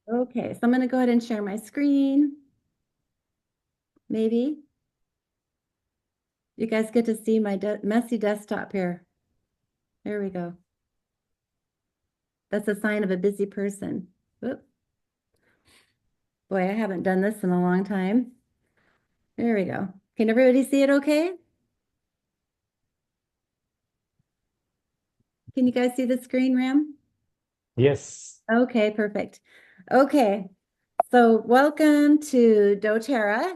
Okay, so I'm going to go ahead and share my screen. Maybe you guys get to see my messy desktop here. There we go. That's a sign of a busy person. Whoop. Boy, I haven't done this in a long time. There we go. Can everybody see it okay? Can you guys see the screen, Ram? Yes. Okay, perfect. Okay, so welcome to doTERRA.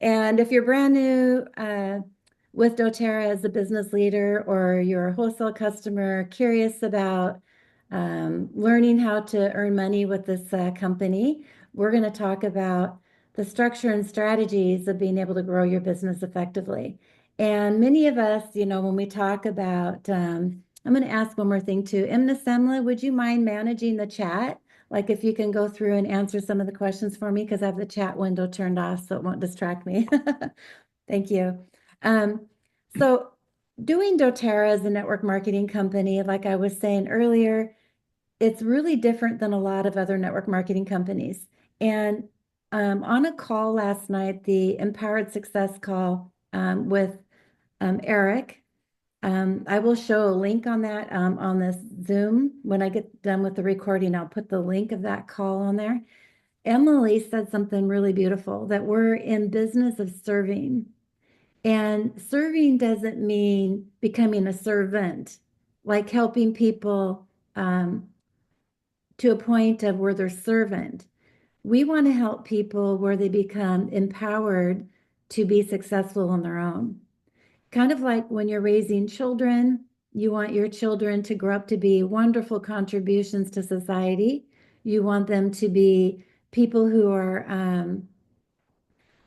And if you're brand new with doTERRA as a business leader, or you're a wholesale customer curious about learning how to earn money with this company, we're going to talk about the structure and strategies of being able to grow your business effectively. And many of us, when we talk about, I'm going to ask one more thing too. Imna Semla, would you mind managing the chat? Like if you can go through and answer some of the questions for me, because I have the chat window turned off so it won't distract me. Thank you. Um, so doing doTERRA as a network marketing company, like I was saying earlier, it's really different than a lot of other network marketing companies. And on a call last night, the Empowered Success call with Eric, I will show a link on that on this Zoom. When I get done with the recording, I'll put the link of that call on there. Emily said something really beautiful, that we're in business of serving. And serving doesn't mean becoming a servant, like helping people to a point of where they're servant. We want to help people where they become empowered to be successful on their own. Kind of like when you're raising children, you want your children to grow up to be wonderful contributions to society. You want them to be people who are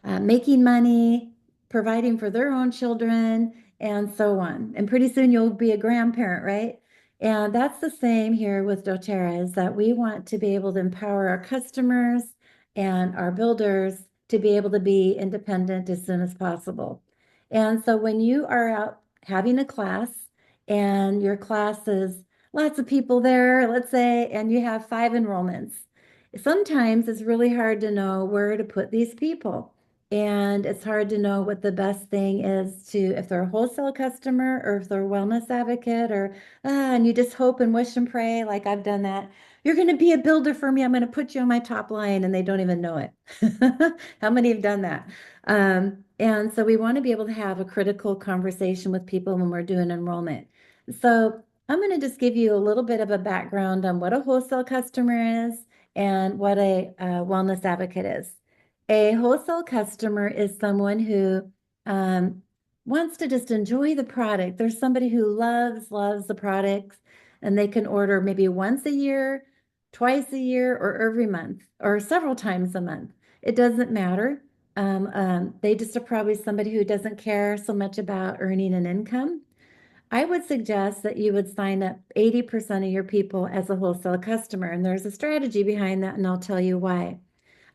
making money, providing for their own children, and so on. And pretty soon you'll be a grandparent, right? And that's the same here with doTERRA, is that we want to be able to empower our customers and our builders to be able to be independent as soon as possible. And so when you are out having a class and your class is lots of people there, let's say, and you have 5 enrollments, sometimes it's really hard to know where to put these people. And it's hard to know what the best thing is to, if they're a wholesale customer or if they're a wellness advocate, or, and you just hope and wish and pray, like I've done that. You're going to be a builder for me. I'm going to put you on my top line, and they don't even know it. How many have done that? And so we want to be able to have a critical conversation with people when we're doing enrollment. So I'm going to just give you a little bit of a background on what a wholesale customer is and what a wellness advocate is. A wholesale customer is someone who wants to just enjoy the product. There's somebody who loves the products, and they can order maybe once a year, twice a year, or every month, or several times a month. It doesn't matter. They just are probably somebody who doesn't care so much about earning an income. I would suggest that you would sign up 80% of your people as a wholesale customer, and there's a strategy behind that, and I'll tell you why.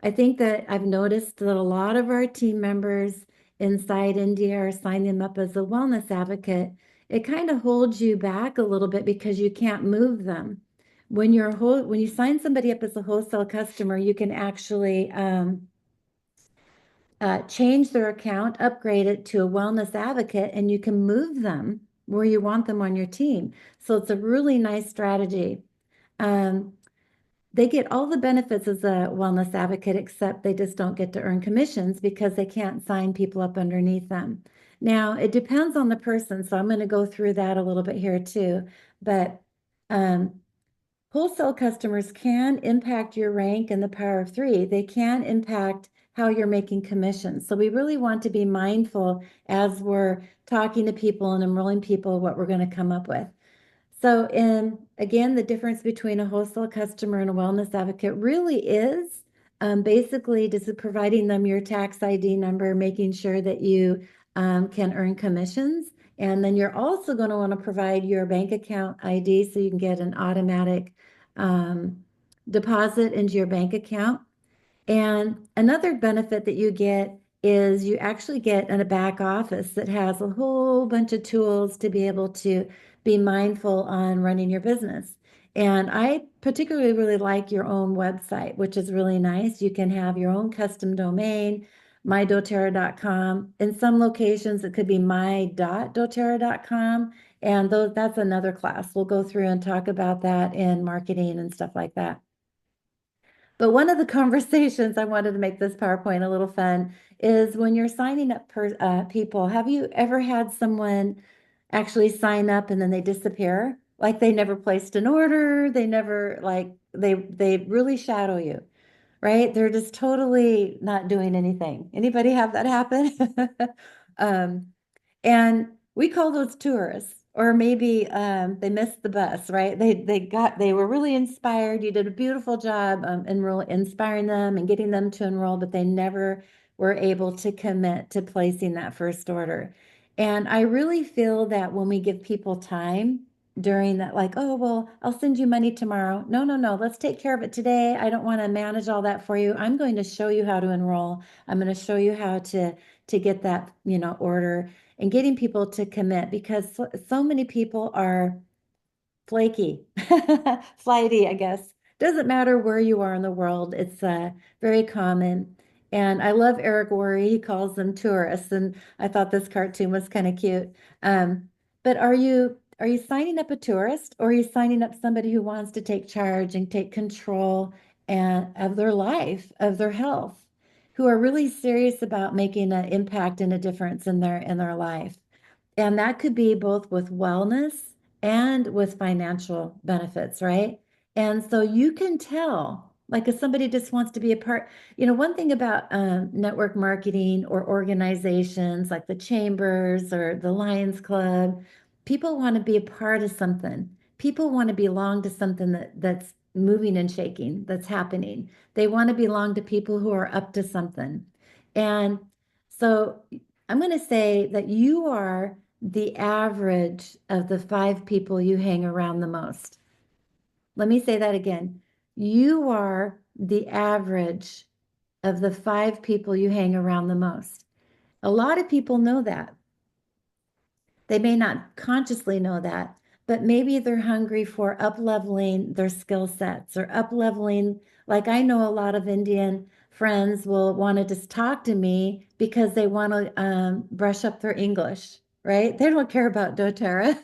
I think that I've noticed that a lot of our team members inside India are signing them up as a wellness advocate. It kind of holds you back a little bit because you can't move them. When you sign somebody up as a wholesale customer, you can actually change their account, upgrade it to a wellness advocate, and you can move them where you want them on your team. So it's a really nice strategy. Um, they get all the benefits as a wellness advocate, except they just don't get to earn commissions because they can't sign people up underneath them. Now, it depends on the person, so I'm going to go through that a little bit here too. But um, wholesale customers can impact your rank in the power of three. They can impact how you're making commissions. So we really want to be mindful as we're talking to people and enrolling people what we're going to come up with. So, again, the difference between a wholesale customer and a wellness advocate really is basically just providing them your tax ID number, making sure that you can earn commissions. And then you're also going to want to provide your bank account ID so you can get an automatic um, deposit into your bank account. And another benefit that you get is you actually get in a back office that has a whole bunch of tools to be able to be mindful on running your business. And I particularly really like your own website, which is really nice. You can have your own custom domain, mydoterra.com. In some locations, it could be my.doterra.com. And that's another class. We'll go through and talk about that in marketing and stuff like that. But one of the conversations I wanted to make this PowerPoint a little fun is when you're signing up people, have you ever had someone actually sign up and then they disappear? Like they never placed an order, they never like they really shadow you, right? They're just totally not doing anything. Anybody have that happen? Um, and we call those tourists, or maybe they missed the bus, right? They were really inspired. You did a beautiful job inspiring them and getting them to enroll, but they never were able to commit to placing that first order. And I really feel that when we give people time during that, like, oh, well, I'll send you money tomorrow. No, no, no, let's take care of it today. I don't want to manage all that for you. I'm going to show you how to enroll. I'm going to show you how to get that, order and getting people to commit because so many people are flaky, flighty, I guess. Doesn't matter where you are in the world. It's very common. And I love Eric Worre. He calls them tourists. And I thought this cartoon was kind of cute. But are you signing up a tourist or are you signing up somebody who wants to take charge and take control of their life, of their health, who are really serious about making an impact and a difference in their life? And that could be both with wellness and with financial benefits, right? And so you can tell, like if somebody just wants to be a part, one thing about network marketing or organizations like the Chambers or the Lions Club, people want to be a part of something. People want to belong to something that's moving and shaking, that's happening. They want to belong to people who are up to something. And so I'm going to say that you are the average of the 5 people you hang around the most. Let me say that again. You are the average of the 5 people you hang around the most. A lot of people know that. They may not consciously know that, but maybe they're hungry for up-leveling their skill sets or up-leveling. Like I know a lot of Indian friends will want to just talk to me because they want to brush up their English, right? They don't care about doTERRA.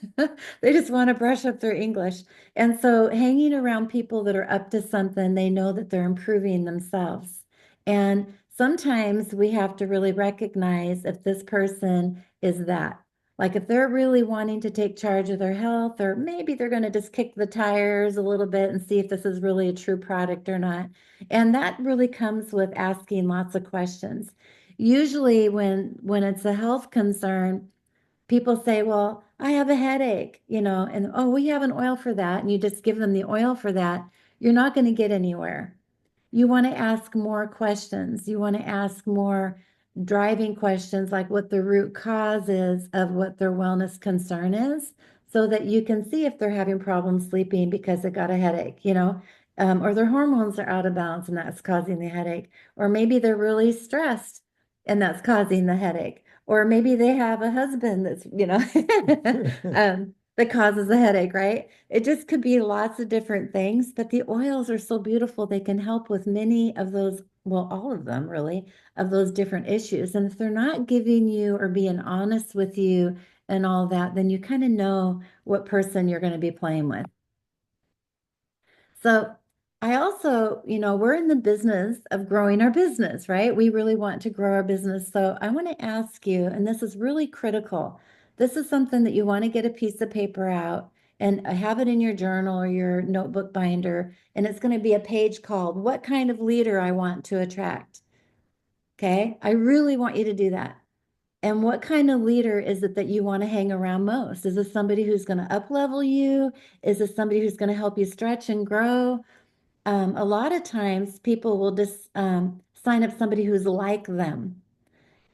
They just want to brush up their English. And so hanging around people that are up to something, they know that they're improving themselves. And sometimes we have to really recognize if this person is that. Like if they're really wanting to take charge of their health, or maybe they're going to just kick the tires a little bit and see if this is really a true product or not. And that really comes with asking lots of questions. Usually when it's a health concern, people say, well, I have a headache, and oh, we have an oil for that. And you just give them the oil for that. You're not going to get anywhere. You want to ask more questions. You want to ask more driving questions like what the root cause is of what their wellness concern is, so that you can see if they're having problems sleeping because they got a headache, or their hormones are out of balance and that's causing the headache. Or maybe they're really stressed and that's causing the headache. Or maybe they have a husband that's, that causes a headache, right? It just could be lots of different things, but the oils are so beautiful. They can help with many of those, well, all of them really, of those different issues. And if they're not giving you or being honest with you and all that, then you kind of know what person you're going to be playing with. So I also, we're in the business of growing our business, right? We really want to grow our business. So I want to ask you, and this is really critical. This is something that you want to get a piece of paper out and have it in your journal or your notebook binder. And it's going to be a page called What Kind of Leader I Want to Attract. Okay. I really want you to do that. And what kind of leader is it that you want to hang around most? Is this somebody who's going to up level you? Is this somebody who's going to help you stretch and grow? A lot of times people will just sign up somebody who's like them,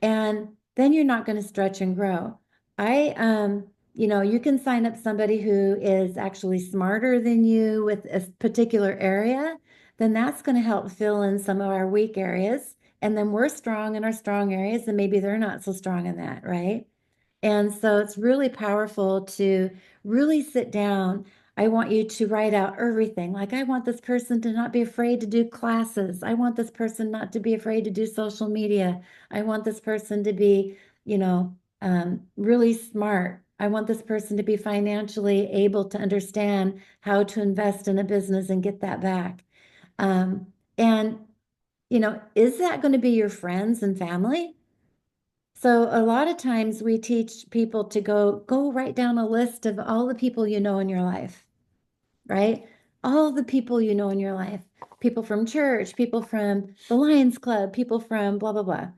and then you're not going to stretch and grow. You can sign up somebody who is actually smarter than you with a particular area, then that's going to help fill in some of our weak areas. And then we're strong in our strong areas, and maybe they're not so strong in that, right? And so it's really powerful to really sit down. I want you to write out everything. Like, I want this person to not be afraid to do classes. I want this person not to be afraid to do social media. I want this person to be, really smart. I want this person to be financially able to understand how to invest in a business and get that back. And, is that going to be your friends and family? So a lot of times we teach people to go write down a list of all the people you know in your life, right? All the people you know in your life, people from church, people from the Lions Club, people from blah, blah, blah.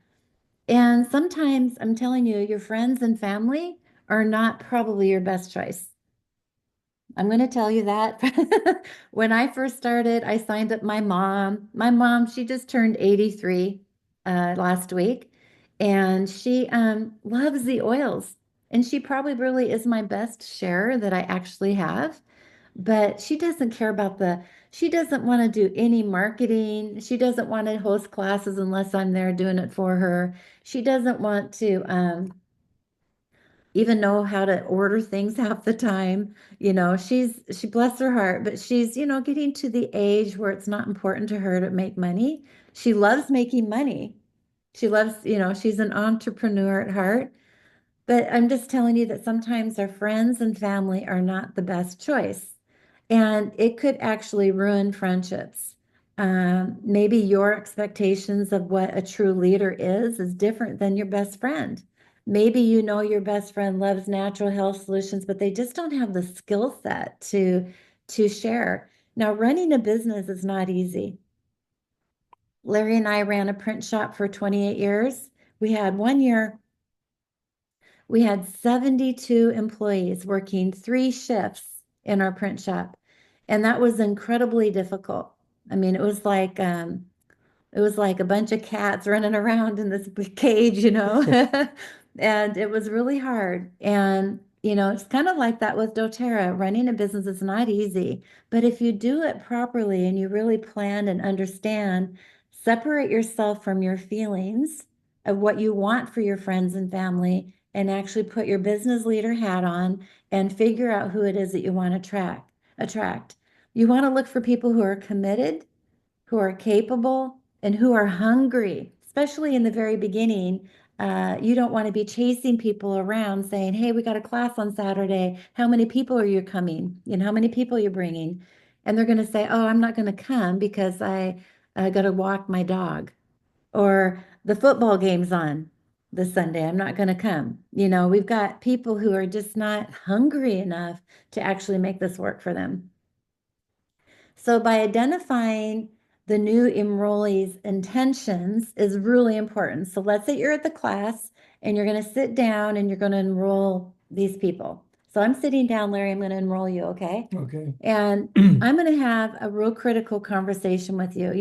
And sometimes I'm telling you, your friends and family are not probably your best choice. I'm going to tell you that. When I first started, I signed up my mom. My mom, she just turned 83 last week, and she loves the oils. And she probably really is my best share that I actually have. But she doesn't care about she doesn't want to do any marketing. She doesn't want to host classes unless I'm there doing it for her. She doesn't want to even know how to order things half the time. She bless her heart, but she's, getting to the age where it's not important to her to make money. She loves making money. She loves, she's an entrepreneur at heart. But I'm just telling you that sometimes our friends and family are not the best choice. And it could actually ruin friendships. Maybe your expectations of what a true leader is different than your best friend. Maybe your best friend loves natural health solutions, but they just don't have the skill set to share. Now, running a business is not easy. Larry and I ran a print shop for 28 years. We had one year we had 72 employees working 3 shifts in our print shop, and that was incredibly difficult. I mean, it was like a bunch of cats running around in this big cage, and it was really hard. And, it's kind of like that with doTERRA. Running a business is not easy, but if you do it properly and you really plan and understand, separate yourself from your feelings of what you want for your friends and family, and actually put your business leader hat on and figure out who it is that you want to attract. You want to look for people who are committed, who are capable, and who are hungry, especially in the very beginning. You don't want to be chasing people around saying, hey, we got a class on Saturday. How many people are you coming? How many people are you bringing? And they're going to say, oh, I'm not going to come because I got to walk my dog, or the football game's on this Sunday. I'm not going to come. We've got people who are just not hungry enough to actually make this work for them. So by identifying the new enrollee's intentions is really important. So let's say you're at the class and you're going to sit down and you're going to enroll these people. So I'm sitting down, Larry, I'm going to enroll you, okay? Okay. And I'm going to have a real critical conversation with you.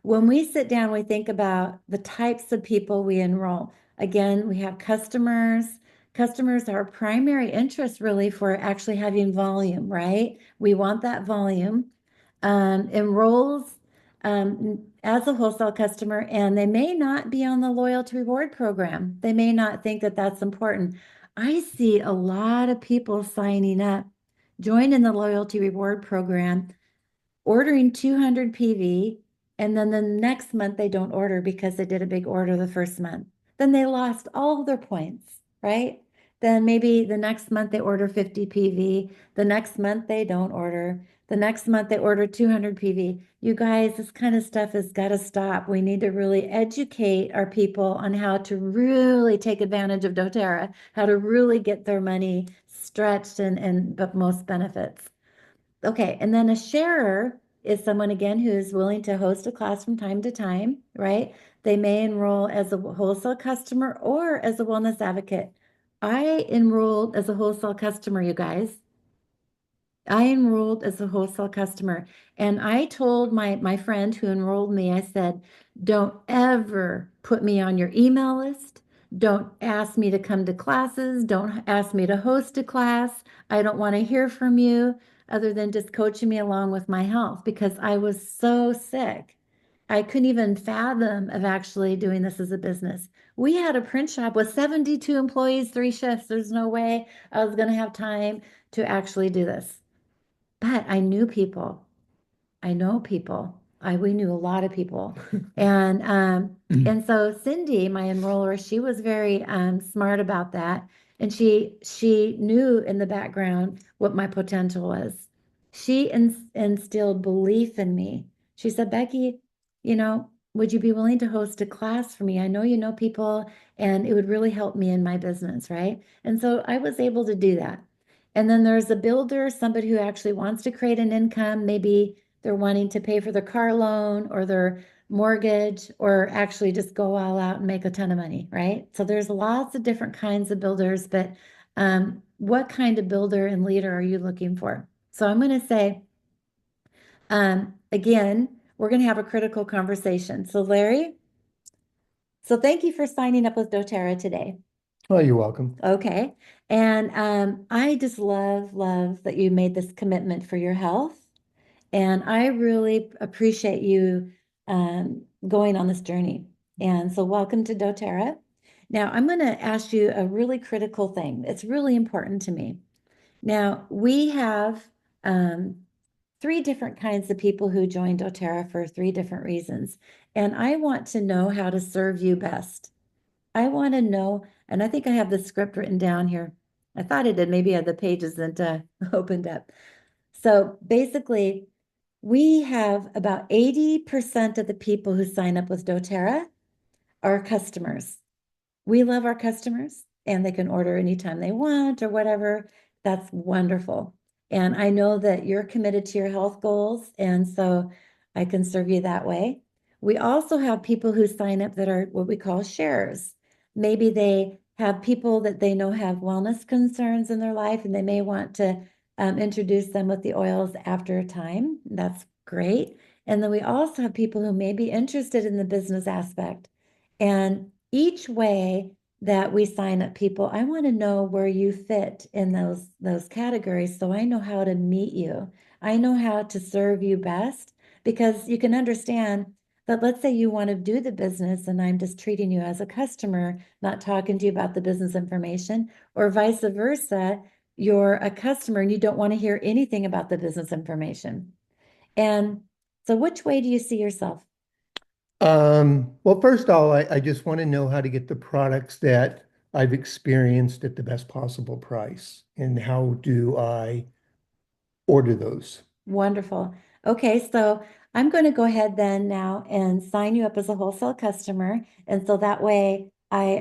When we sit down, we think about the types of people we enroll. Again, we have customers. Customers are our primary interest really for actually having volume, right? We want that volume. Enrolls as a wholesale customer, and they may not be on the loyalty reward program. They may not think that that's important. I see a lot of people signing up, joining the loyalty reward program, ordering 200 PV, and then the next month they don't order because they did a big order the first month. Then they lost all of their points, right? Then maybe the next month they order 50 PV. The next month they don't order. The next month they order 200 PV. You guys, this kind of stuff has got to stop. We need to really educate our people on how to really take advantage of doTERRA, how to really get their money stretched and but most benefits. Okay, and then a sharer is someone, again, who is willing to host a class from time to time, right? They may enroll as a wholesale customer or as a wellness advocate. I enrolled as a wholesale customer, you guys. I enrolled as a wholesale customer, and I told my friend who enrolled me, I said, don't ever put me on your email list. Don't ask me to come to classes. Don't ask me to host a class. I don't want to hear from you other than just coaching me along with my health, because I was so sick. I couldn't even fathom of actually doing this as a business. We had a print shop with 72 employees, 3 shifts. There's no way I was going to have time to actually do this. but I knew people. I know people. We knew a lot of people. And so Cindy, my enroller, she was very smart about that. And she knew in the background what my potential was. She instilled belief in me. She said, Becky, would you be willing to host a class for me? I know you know people and it would really help me in my business, right? And so I was able to do that. And then there's a builder, somebody who actually wants to create an income, maybe they're wanting to pay for their car loan or their mortgage or actually just go all out and make a ton of money, right? So there's lots of different kinds of builders, but what kind of builder and leader are you looking for? So I'm going to say, again, we're going to have a critical conversation. So Larry, so thank you for signing up with doTERRA today. Oh, you're welcome. Okay. And I just love that you made this commitment for your health. And I really appreciate you going on this journey. And so welcome to doTERRA. Now, I'm going to ask you a really critical thing. It's really important to me. Now, we have three different kinds of people who join doTERRA for three different reasons. And I want to know how to serve you best. I want to know, and I think I have the script written down here. I thought I did. Maybe I had the pages that opened up. So basically, we have about 80% of the people who sign up with doTERRA are customers. We love our customers and they can order anytime they want or whatever. That's wonderful. And I know that you're committed to your health goals, and so I can serve you that way. We also have people who sign up that are what we call sharers. Maybe they have people that they know have wellness concerns in their life, and they may want to introduce them with the oils after a time. That's great. And then we also have people who may be interested in the business aspect. And each way that we sign up people, I want to know where you fit in those categories so I know how to meet you. I know how to serve you best because you can understand that let's say you want to do the business and I'm just treating you as a customer, not talking to you about the business information, or vice versa, you're a customer and you don't want to hear anything about the business information. And so which way do you see yourself? Well, first of all, I just want to know how to get the products that I've experienced at the best possible price. And how do I order those? Wonderful. Okay, so I'm going to go ahead then now and sign you up as a wholesale customer. And so that way I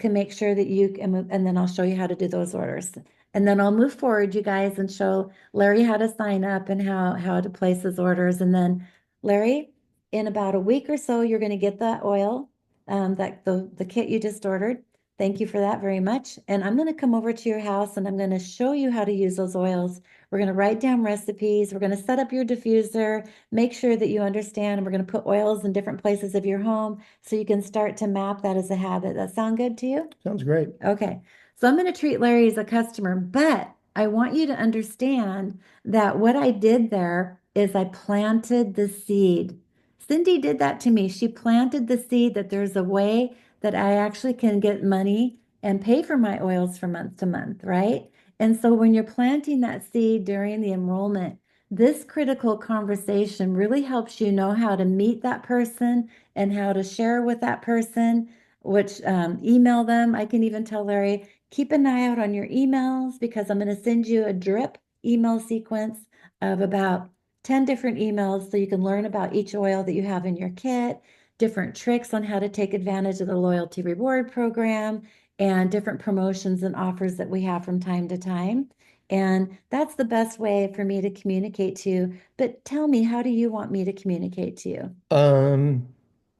can make sure that you can move, and then I'll show you how to do those orders. And then I'll move forward, you guys, and show Larry how to sign up and how to place his orders. And then Larry, in about a week or so, you're going to get the oil, that the kit you just ordered. Thank you for that very much. And I'm going to come over to your house and I'm going to show you how to use those oils. We're going to write down recipes. We're going to set up your diffuser, make sure that you understand, and we're going to put oils in different places of your home so you can start to map that as a habit. That sound good to you? Sounds great. Okay. So I'm going to treat Larry as a customer, but I want you to understand that what I did there is I planted the seed. Cindy did that to me. She planted the seed that there's a way that I actually can get money and pay for my oils from month to month, right? And so when you're planting that seed during the enrollment, this critical conversation really helps you know how to meet that person and how to share with that person, which email them. I can even tell Larry, keep an eye out on your emails because I'm going to send you a drip email sequence of about 10 different emails so you can learn about each oil that you have in your kit, different tricks on how to take advantage of the loyalty reward program, and different promotions and offers that we have from time to time. And that's the best way for me to communicate to you. But tell me, how do you want me to communicate to you? Um,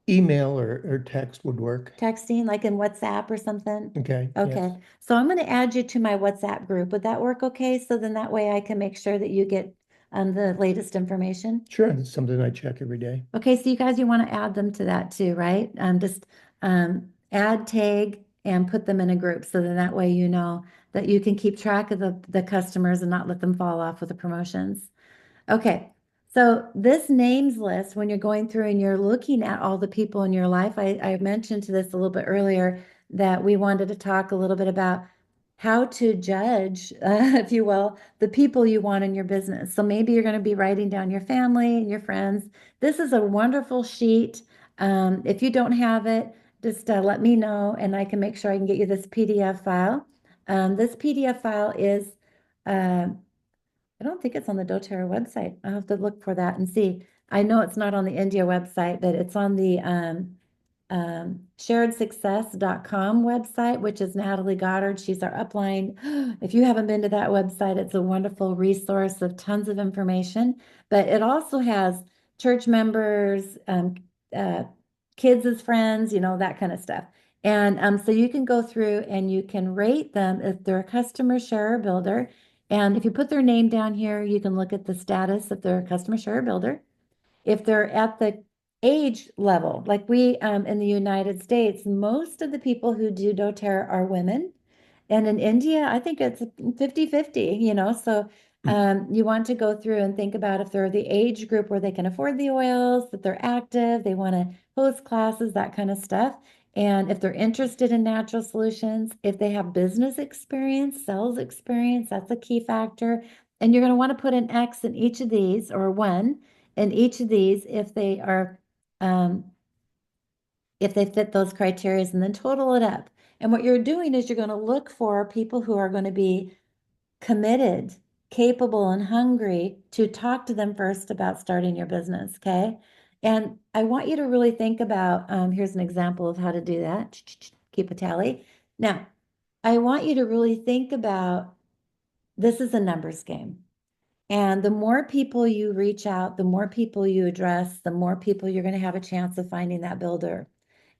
Email or text would work. Texting, like in WhatsApp or something? Okay, Okay, yes. so I'm going to add you to my WhatsApp group. Would that work okay? So then that way I can make sure that you get the latest information. Sure, that's something I check every day. Okay, so you guys, you want to add them to that too, right? Just add, tag, and put them in a group so then that way you know that you can keep track of the customers and not let them fall off with the promotions. Okay, so this names list, when you're going through and you're looking at all the people in your life, I mentioned to this a little bit earlier that we wanted to talk a little bit about how to judge, if you will, the people you want in your business. So maybe you're going to be writing down your family and your friends. This is a wonderful sheet. If you don't have it, just let me know and I can make sure I can get you this PDF file. This PDF file is, I don't think it's on the doTERRA website. I'll have to look for that and see. I know it's not on the India website, but it's on the sharedsuccess.com website, which is Natalie Goddard. She's our upline. If you haven't been to that website, it's a wonderful resource of tons of information, but it also has church members, kids as friends, that kind of stuff. And so you can go through and you can rate them if they're a customer share or builder. And if you put their name down here, you can look at the status if they're a customer share or builder. If they're at the age level, like we in the United States, most of the people who do doTERRA are women. And in India, I think it's 50-50, so you want to go through and think about if they're the age group where they can afford the oils, that they're active, they want to host classes, that kind of stuff. And if they're interested in natural solutions, if they have business experience, sales experience, that's a key factor. And you're going to want to put an X in each of these, or one in each of these if they are if they fit those criteria, and then total it up. And what you're doing is you're going to look for people who are going to be committed, capable, and hungry to talk to them first about starting your business. Okay. And I want you to really think about, here's an example of how to do that. Keep a tally. Now, I want you to really think about, this is a numbers game. And the more people you reach out, the more people you address, the more people you're going to have a chance of finding that builder.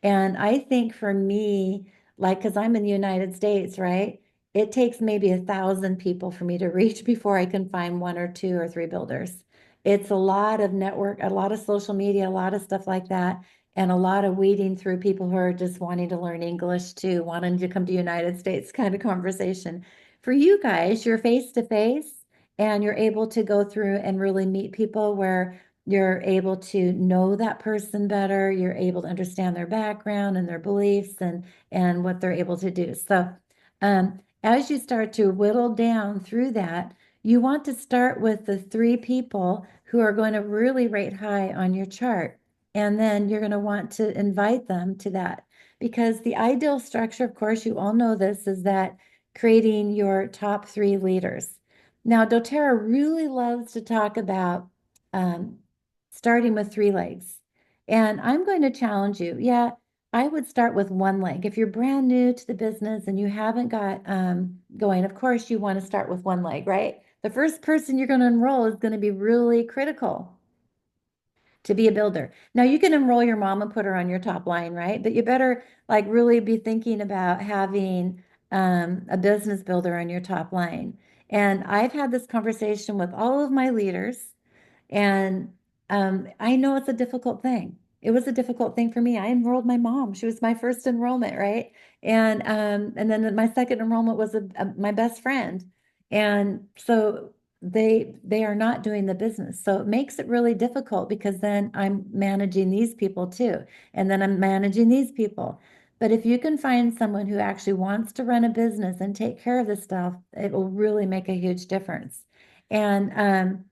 And I think for me, like, because I'm in the United States, right? It takes maybe 1,000 people for me to reach before I can find one or two or three builders. It's a lot of network, a lot of social media, a lot of stuff like that, and a lot of weeding through people who are just wanting to learn English too, wanting to come to the United States kind of conversation. For you guys, you're face to face and you're able to go through and really meet people where you're able to know that person better. You're able to understand their background and their beliefs and what they're able to do. So as you start to whittle down through that, you want to start with the 3 people who are going to really rate high on your chart. And then you're going to want to invite them to that, because the ideal structure, of course, you all know this, is that creating your top 3 leaders. Now, doTERRA really loves to talk about starting with 3 legs. And I'm going to challenge you. Yeah, I would start with 1 leg. If you're brand new to the business and you haven't got going, of course, you want to start with 1 leg, right? The first person you're going to enroll is going to be really critical to be a builder. Now, you can enroll your mom and put her on your top line, right? But you better like really be thinking about having a business builder on your top line. And I've had this conversation with all of my leaders, and I know it's a difficult thing. It was a difficult thing for me. I enrolled my mom. She was my first enrollment, right? And then my second enrollment was my best friend. And so they are not doing the business. So it makes it really difficult, because then I'm managing these people too. And then I'm managing these people. But if you can find someone who actually wants to run a business and take care of this stuff, it will really make a huge difference. And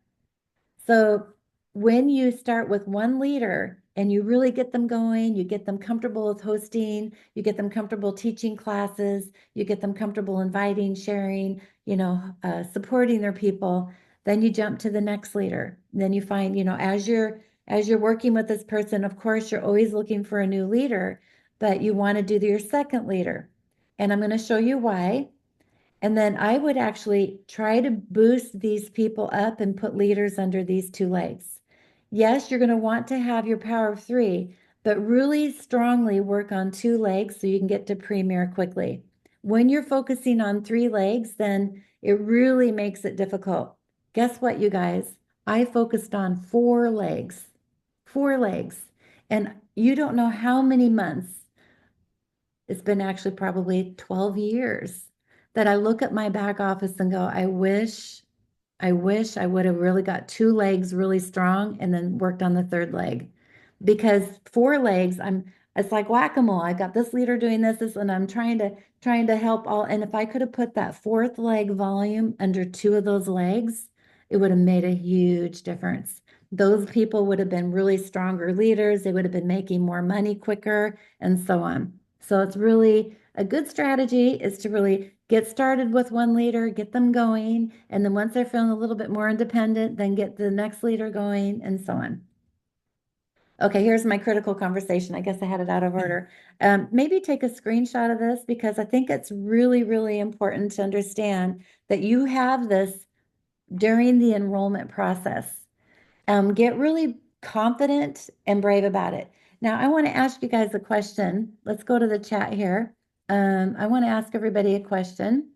so when you start with 1 leader and you really get them going, you get them comfortable with hosting, you get them comfortable teaching classes, you get them comfortable inviting, sharing, supporting their people, then you jump to the next leader. Then you find, as you're working with this person, of course, you're always looking for a new leader, but you want to do your second leader. And I'm going to show you why. And then I would actually try to boost these people up and put leaders under these 2 legs. Yes, you're going to want to have your power of 3, but really strongly work on 2 legs so you can get to premier quickly. When you're focusing on 3 legs, then it really makes it difficult. Guess what, you guys? I focused on 4 legs, 4 legs. And you don't know how many months, it's been actually probably 12 years, that I look at my back office and go, I wish I would have really got 2 legs really strong and then worked on the 3rd leg. Because 4 legs, it's like whack-a-mole. I got this leader doing this, and I'm trying to trying to help all, and if I could have put that fourth leg volume under two of those legs, it would have made a huge difference. Those people would have been really stronger leaders. They would have been making more money quicker and so on. So it's really a good strategy is to really get started with one leader, get them going, and then once they're feeling a little bit more independent, then get the next leader going and so on. Okay, here's my critical conversation. I guess I had it out of order. Maybe take a screenshot of this because I think it's really, really important to understand that you have this during the enrollment process. Get really confident and brave about it. Now, I want to ask you guys a question. Let's go to the chat here. I want to ask everybody a question.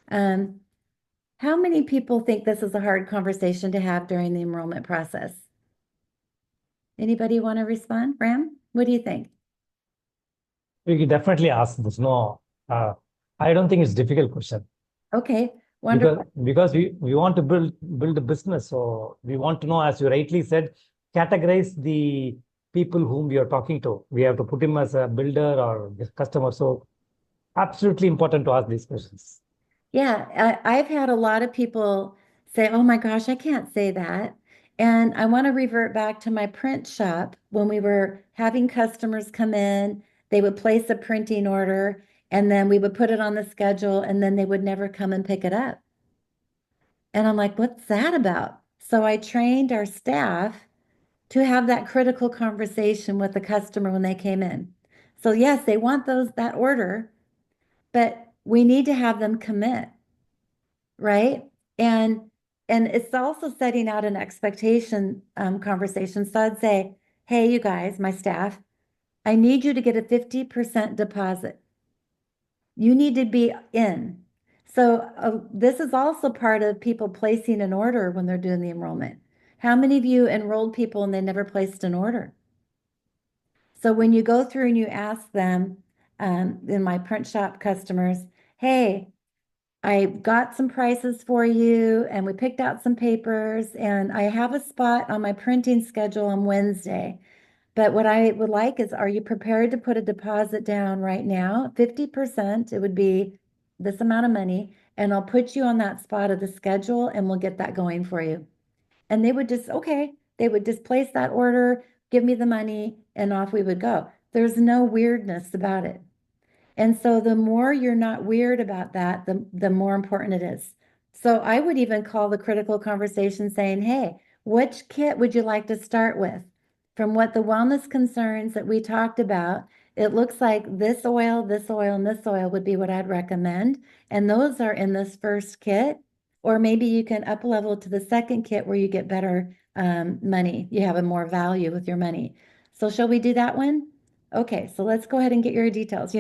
How many people think this is a hard conversation to have during the enrollment process? Anybody want to respond? Ram, what do you think? We could definitely ask this. No, I don't think it's a difficult question Okay, wonderful. because we want to build a business. So we want to know, as you rightly said, categorize the people whom we are talking to. We have to put him as a builder or customer. So absolutely important to ask these questions. Yeah, I've had a lot of people say, oh my gosh, I can't say that. And I want to revert back to my print shop when we were having customers come in, they would place a printing order, and then we would put it on the schedule, and then they would never come and pick it up. And I'm like, what's that about? So I trained our staff to have that critical conversation with the customer when they came in. So yes, they want that order, but we need to have them commit, right? And it's also setting out an expectation conversation. So I'd say, hey, you guys, my staff, I need you to get a 50% deposit. You need to be in. So this is also part of people placing an order when they're doing the enrollment. How many of you enrolled people and they never placed an order? So when you go through and you ask them, in my print shop customers, hey, I got some prices for you and we picked out some papers and I have a spot on my printing schedule on Wednesday. But what I would like is, are you prepared to put a deposit down right now? 50%, it would be this amount of money, and I'll put you on that spot of the schedule and we'll get that going for you. And they would just, okay, they would just place that order, give me the money, and off we would go. There's no weirdness about it. And so the more you're not weird about that, the more important it is. So I would even call the critical conversation saying, hey, which kit would you like to start with? From what the wellness concerns that we talked about, it looks like this oil, and this oil would be what I'd recommend. And those are in this first kit. Or maybe you can up level to the second kit where you get better money. You have a more value with your money. So shall we do that one? Okay, so let's go ahead and get your details.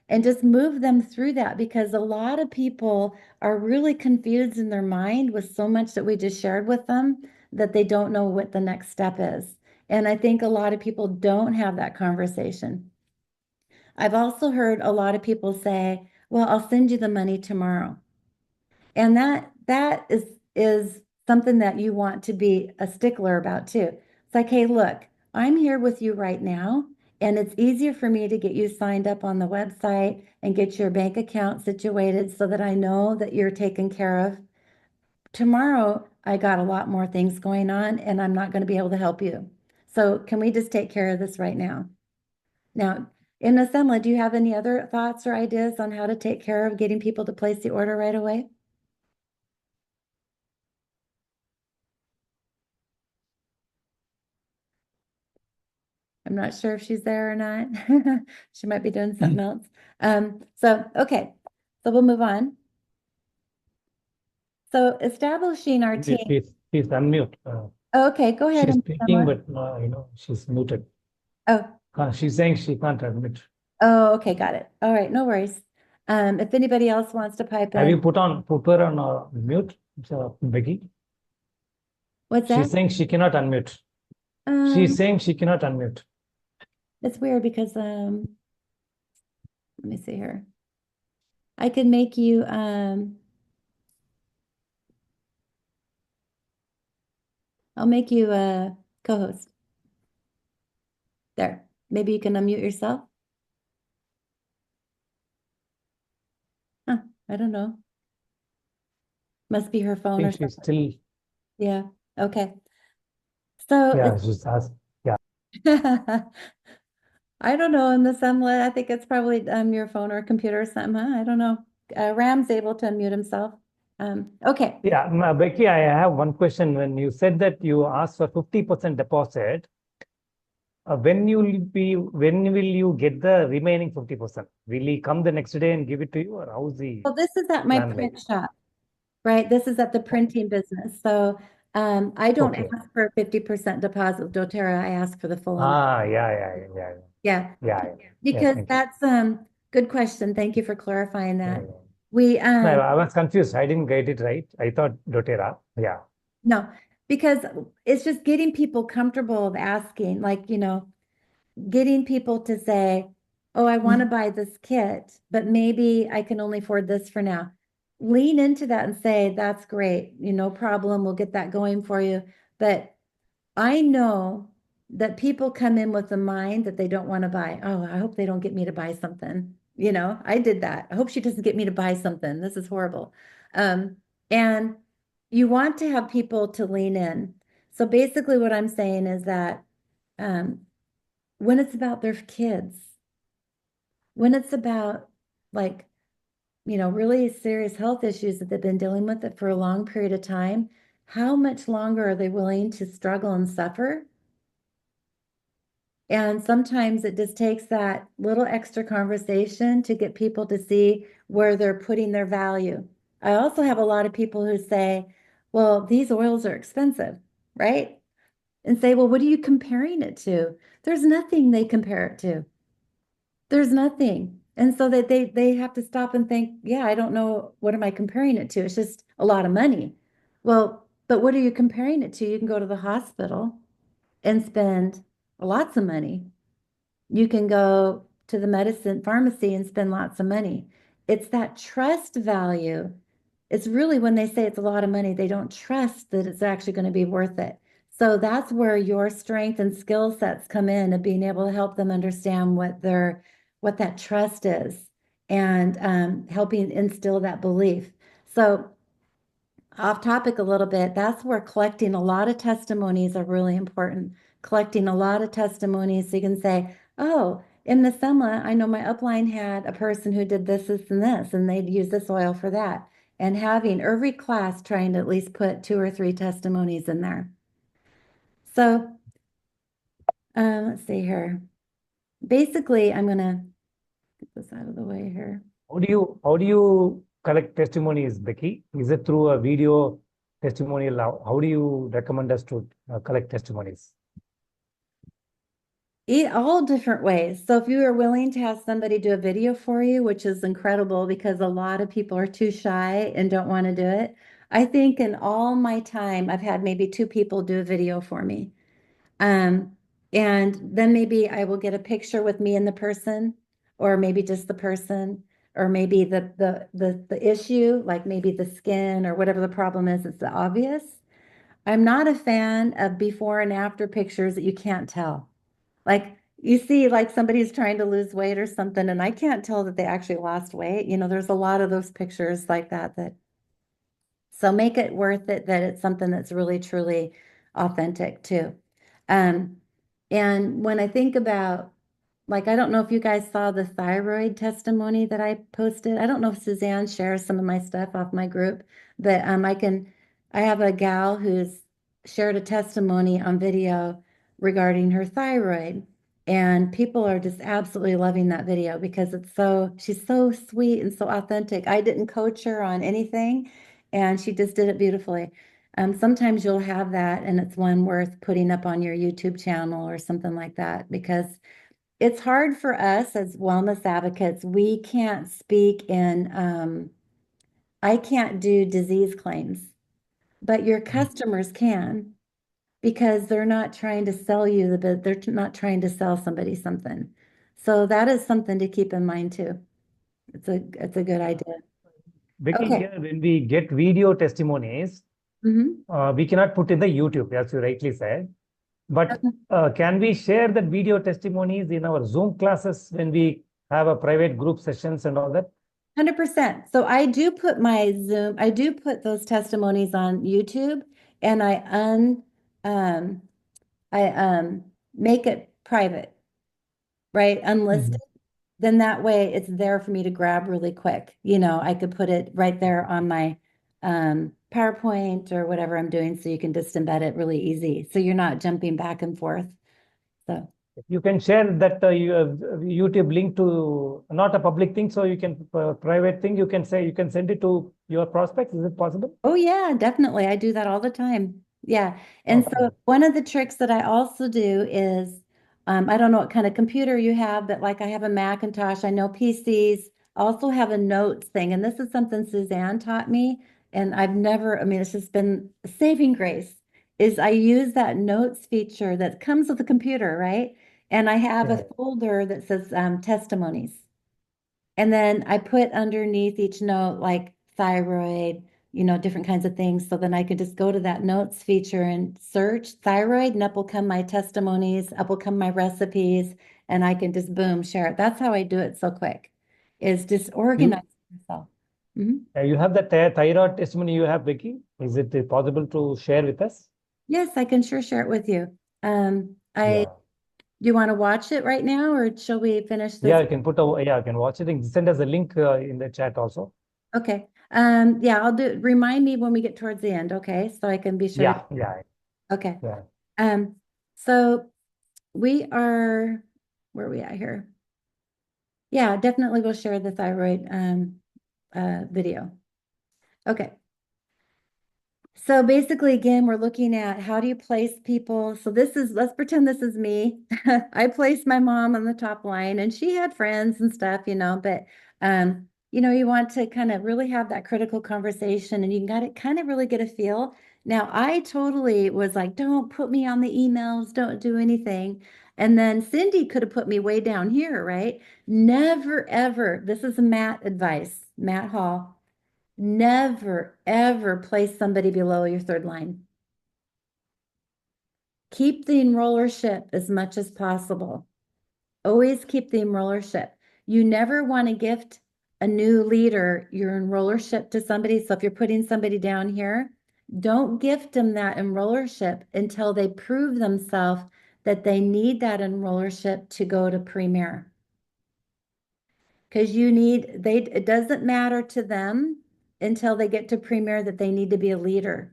And just move them through that because a lot of people are really confused in their mind with so much that we just shared with them that they don't know what the next step is. And I think a lot of people don't have that conversation. I've also heard a lot of people say, well, I'll send you the money tomorrow. And that is something that you want to be a stickler about too. It's like, hey, look, I'm here with you right now, and it's easier for me to get you signed up on the website and get your bank account situated so that I know that you're taken care of. Tomorrow, I got a lot more things going on, and I'm not going to be able to help you. So can we just take care of this right now? Now, in Assembly, do you have any other thoughts or ideas on how to take care of getting people to place the order right away? I'm not sure if she's there or not. She might be doing something else. Okay, so we'll move on. So establishing our team. Please unmute. Okay, go ahead She's and speaking, but she's muted. Oh, She's saying she can't admit. oh, okay, got it. All right, no worries. If anybody else wants to pipe Have you in, put her on mute, Becky? what's She's that? saying she cannot unmute. She's saying she cannot unmute. It's weird because let me see here. I could make you I'll make you a co-host. There. Maybe you can unmute yourself. I don't know. Must be her I phone or think she's something. still, Yeah. Okay. So yeah, she's asked. Yeah. I don't know, in the Semlet, I think it's probably your phone or computer or something, huh? I don't know. Ram's able to unmute himself. Okay. Yeah, Becky, I have one question. When you said that you asked for 50% deposit, when will you get the remaining 50%? Will he come the next day and give it to you, or how's the Well, this is at my plan like? print shop, right? This is at the printing business. So I don't Okay. ask for a 50% deposit with doTERRA. I ask for the full amount. Ah, Yeah, yeah. because Thank you. that's good question. Thank you for clarifying Yeah, that. yeah. We No, I was confused. I didn't get it right. I thought doTERRA. Yeah. no, because it's just getting people comfortable of asking, like, getting people to say, oh, I want to buy this kit, but maybe I can only afford this for now. Lean into that and say, that's great. No problem. We'll get that going for you. But I know that people come in with the mind that they don't want to buy. Oh, I hope they don't get me to buy something. I did that. I hope she doesn't get me to buy something. This is horrible. And you want to have people to lean in. So basically, what I'm saying is that um, when it's about their kids, when it's about like, really serious health issues that they've been dealing with it for a long period of time, how much longer are they willing to struggle and suffer? And sometimes it just takes that little extra conversation to get people to see where they're putting their value. I also have a lot of people who say, well, these oils are expensive, right? And say, well, what are you comparing it to? There's nothing they compare it to. There's nothing. And so that they have to stop and think, yeah, I don't know, what am I comparing it to? It's just a lot of money. Well, but what are you comparing it to? You can go to the hospital and spend lots of money. You can go to the medicine pharmacy and spend lots of money. It's that trust value. It's really when they say it's a lot of money, they don't trust that it's actually going to be worth it. So that's where your strength and skill sets come in of being able to help them understand what that trust is and helping instill that belief. So off topic a little bit, that's where collecting a lot of testimonies are really important. Collecting a lot of testimonies so you can say, oh, in the summer, I know my upline had a person who did this, and this, and they'd use this oil for that. And having every class trying to at least put 2 or 3 testimonies in there. So let's see here. Basically, I'm gonna get this out of the way here. How do you collect testimonies, Becky? Is it through a video testimonial? How do you recommend us to collect testimonies? All different ways. So if you are willing to have somebody do a video for you, which is incredible because a lot of people are too shy and don't want to do it. I think in all my time, I've had maybe 2 people do a video for me. Um, and then maybe I will get a picture with me and the person, or maybe just the person, or maybe the issue, like maybe the skin or whatever the problem is, it's obvious. I'm not a fan of before and after pictures that you can't tell. Like you see, like somebody's trying to lose weight or something, and I can't tell that they actually lost weight. There's a lot of those pictures like that. So make it worth it that it's something that's really, truly authentic too. Um, and when I think about, like, I don't know if you guys saw the thyroid testimony that I posted. I don't know if Suzanne shares some of my stuff off my group, but I have a gal who's shared a testimony on video regarding her thyroid. And people are just absolutely loving that video because she's so sweet and so authentic. I didn't coach her on anything, and she just did it beautifully. Sometimes you'll have that, and it's one worth putting up on your YouTube channel or something like that because it's hard for us as wellness advocates. We can't speak I can't do disease claims, but your customers can because they're not trying to sell you they're not trying to sell somebody something. So that is something to keep in mind too. It's a good idea. Becky, Okay. here when we get video testimonies, Mhm. we cannot put in the YouTube, as you rightly said. But Okay. can we share that video testimonies in our Zoom classes when we have a private group sessions and all that? 100%. So I do put I do put those testimonies on YouTube, and um, I make it private, right? Unlisted. Mhm. Then that way it's there for me to grab really quick. You know, I could put it right there on my PowerPoint or whatever I'm doing, so you can just embed it really easy. So you're not jumping back and forth. So. You can share that YouTube link to not a public thing, so you can private thing. You can say you can send it to your prospects. Is it possible? Oh yeah, definitely. I do that all the time. Yeah. And Okay. so one of the tricks that I also do is, I don't know what kind of computer you have, but like I have a Macintosh, I know PCs also have a notes thing. And this is something Suzanne taught me. And I've never, I mean, it's just been a saving grace, is I use that notes feature that comes with the computer, right? And I have a Right. folder that says testimonies. And then I put underneath each note like thyroid, you know, different kinds of things. So then I could just go to that notes feature and search thyroid, and up will come my testimonies, up will come my recipes, and I can just boom, share it. That's how I do it so quick, is just organize You myself. Mhm. you have the thyroid testimony you have, Becky. Is it possible to share with us? Yes, I can sure share it with you. Yeah. You want to watch it right now, or shall we finish Yeah, this? you can yeah, I can watch it and send us a link in the chat also. Okay. Yeah, I'll do, remind me when we get towards the end, okay? So I can be sure. Yeah, yeah, Okay. yeah. Um, so we are, where are we at here? Yeah, definitely we'll share the thyroid video. Okay. So basically, again, we're looking at how do you place people. So this is, let's pretend this is me. I placed my mom on the top line, and she had friends and stuff, you know, but you know, you want to kind of really have that critical conversation, and you got to kind of really get a feel. Now, I totally was like, don't put me on the emails, don't do anything. And then Cindy could have put me way down here, right? Never, ever. This is Matt advice, Matt Hall. Never, ever place somebody below your third line. Keep the enrollership as much as possible. Always keep the enrollership. You never want to gift a new leader your enrollership to somebody. So if you're putting somebody down here, don't gift them that enrollership until they prove themselves that they need that enrollership to go to Premier. Because it doesn't matter to them until they get to Premier that they need to be a leader.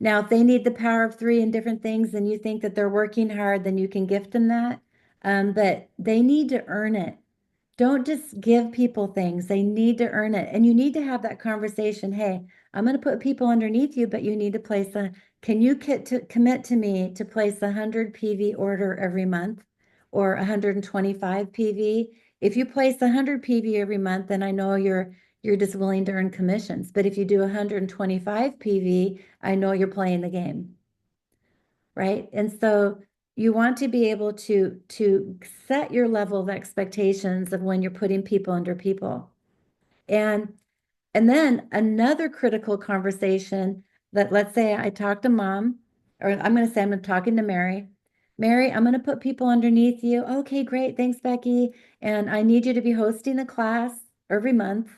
Now, if they need the power of three and different things and you think that they're working hard, then you can gift them that. But they need to earn it. Don't just give people things. They need to earn it. And you need to have that conversation. Hey, I'm going to put people underneath you, but you need to can you commit to me to place 100 PV order every month or 125 PV? If you place 100 PV every month, then I know you're just willing to earn commissions. But if you do 125 PV, I know you're playing the game, right? And so you want to be able to set your level of expectations of when you're putting people under people. And and then another critical conversation that, let's say I talk to mom, or I'm going to say I'm talking to Mary. Mary, I'm going to put people underneath you. Okay, great. Thanks, Becky. And I need you to be hosting a class every month.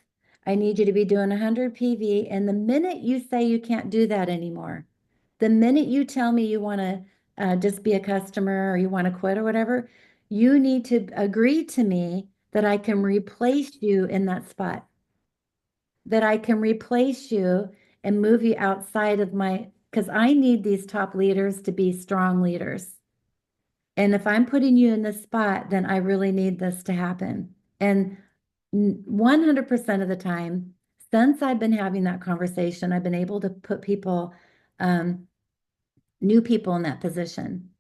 I need you to be doing 100 PV. And the minute you say you can't do that anymore, the minute you tell me you want to just be a customer or you want to quit or whatever, you need to agree to me that I can replace you in that spot, that I can replace you and move you outside of because I need these top leaders to be strong leaders. And if I'm putting you in this spot, then I really need this to happen. And 100% of the time, since I've been having that conversation, I've been able to put um, new people in that position.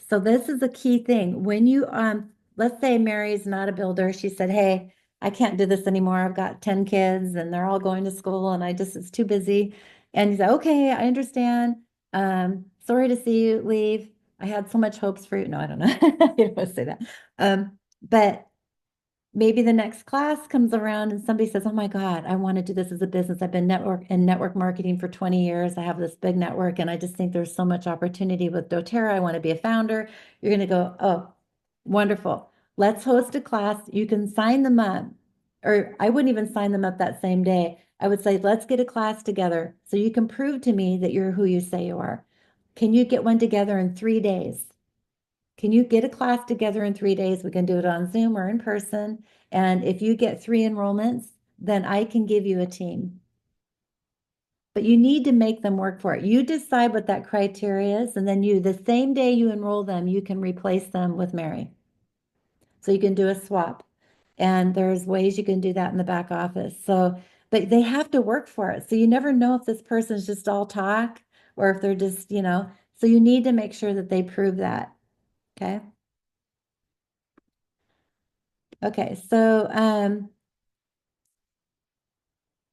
So this is a key thing. When let's say Mary's not a builder. She said, hey, I can't do this anymore. I've got 10 kids and they're all going to school and it's too busy. And you say, okay, I understand. Sorry to see you leave. I had so much hopes for you. No, I don't know. I don't want to say that. But maybe the next class comes around and somebody says, oh my God, I want to do this as a business. I've been network marketing for 20 years. I have this big network and I just think there's so much opportunity with doTERRA. I want to be a founder. You're going to go, oh, wonderful. Let's host a class. You can sign them up or I wouldn't even sign them up that same day. I would say, let's get a class together so you can prove to me that you're who you say you are. Can you get one together in 3 days? Can you get a class together in 3 days? We can do it on Zoom or in person. And if you get 3 enrollments, then I can give you a team. But you need to make them work for it. You decide what that criteria is, and then the same day you enroll them, you can replace them with Mary. So you can do a swap. And there's ways you can do that in the back office. So, but they have to work for it. So you never know if this person's just all talk or if they're just, so you need to make sure that they prove that. Okay. Okay. So,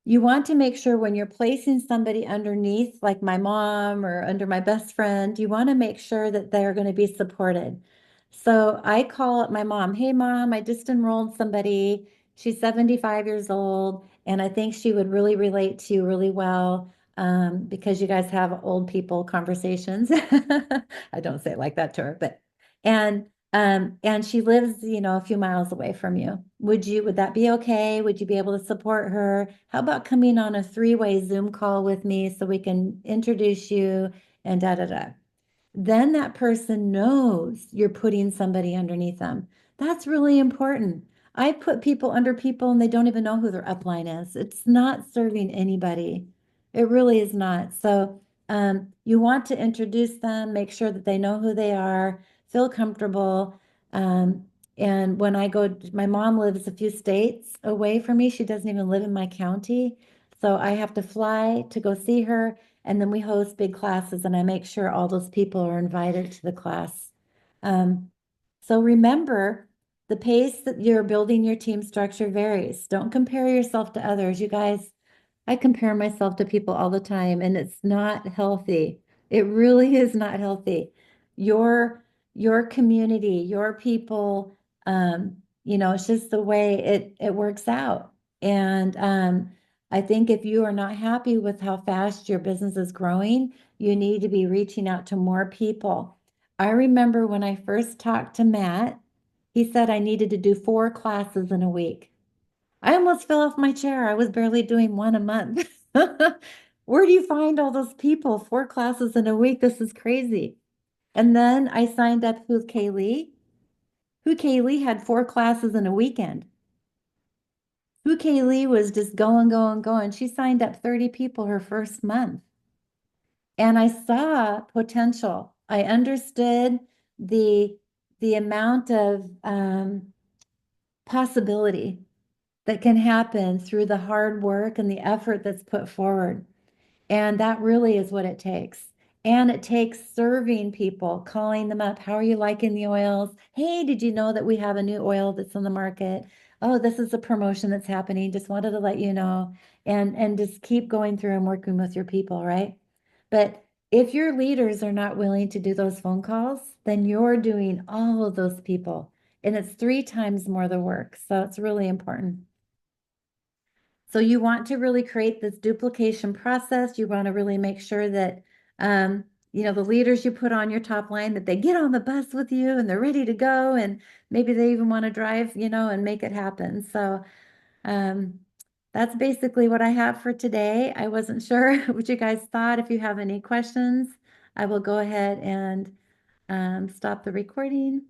you want to make sure when you're placing somebody underneath, like my mom or under my best friend, you want to make sure that they're going to be supported. So I call up my mom, hey, mom, I just enrolled somebody. She's 75 years old, and I think she would really relate to you really well because you guys have old people conversations. I don't say it like that to her, but, and she lives, a few miles away from you. Would that be okay? Would you be able to support her? How about coming on a 3-way Zoom call with me so we can introduce you and da da da. Then that person knows you're putting somebody underneath them. That's really important. I put people under people and they don't even know who their upline is. It's not serving anybody. It really is not. So you want to introduce them, make sure that they know who they are, feel comfortable. And when I go, my mom lives a few states away from me. She doesn't even live in my county. So I have to fly to go see her. And then we host big classes and I make sure all those people are invited to the class. So remember, the pace that you're building your team structure varies. Don't compare yourself to others. You guys, I compare myself to people all the time and it's not healthy. It really is not healthy. Your your community, your people, it's just the way it works out. And I think if you are not happy with how fast your business is growing, you need to be reaching out to more people. I remember when I first talked to Matt, he said I needed to do 4 classes in a week. I almost fell off my chair. I was barely doing one a month. Where do you find all those people? 4 classes in a week. This is crazy. And then I signed up with Kaylee. Who Kaylee had 4 classes in a weekend. Who Kaylee was just going, going, going. She signed up 30 people her first month. And I saw potential. I understood the amount of possibility that can happen through the hard work and the effort that's put forward. And that really is what it takes. And it takes serving people, calling them up. How are you liking the oils? Hey, did you know that we have a new oil that's on the market? Oh, this is a promotion that's happening. Just wanted to let you know. And just keep going through and working with your people, right? But if your leaders are not willing to do those phone calls, then you're doing all of those people. And it's 3 times more the work. So it's really important. So you want to really create this duplication process. You want to really make sure that, the leaders you put on your top line, that they get on the bus with you and they're ready to go. And maybe they even want to drive, and make it happen. So that's basically what I have for today. I wasn't sure what you guys thought. If you have any questions, I will go ahead and stop the recording.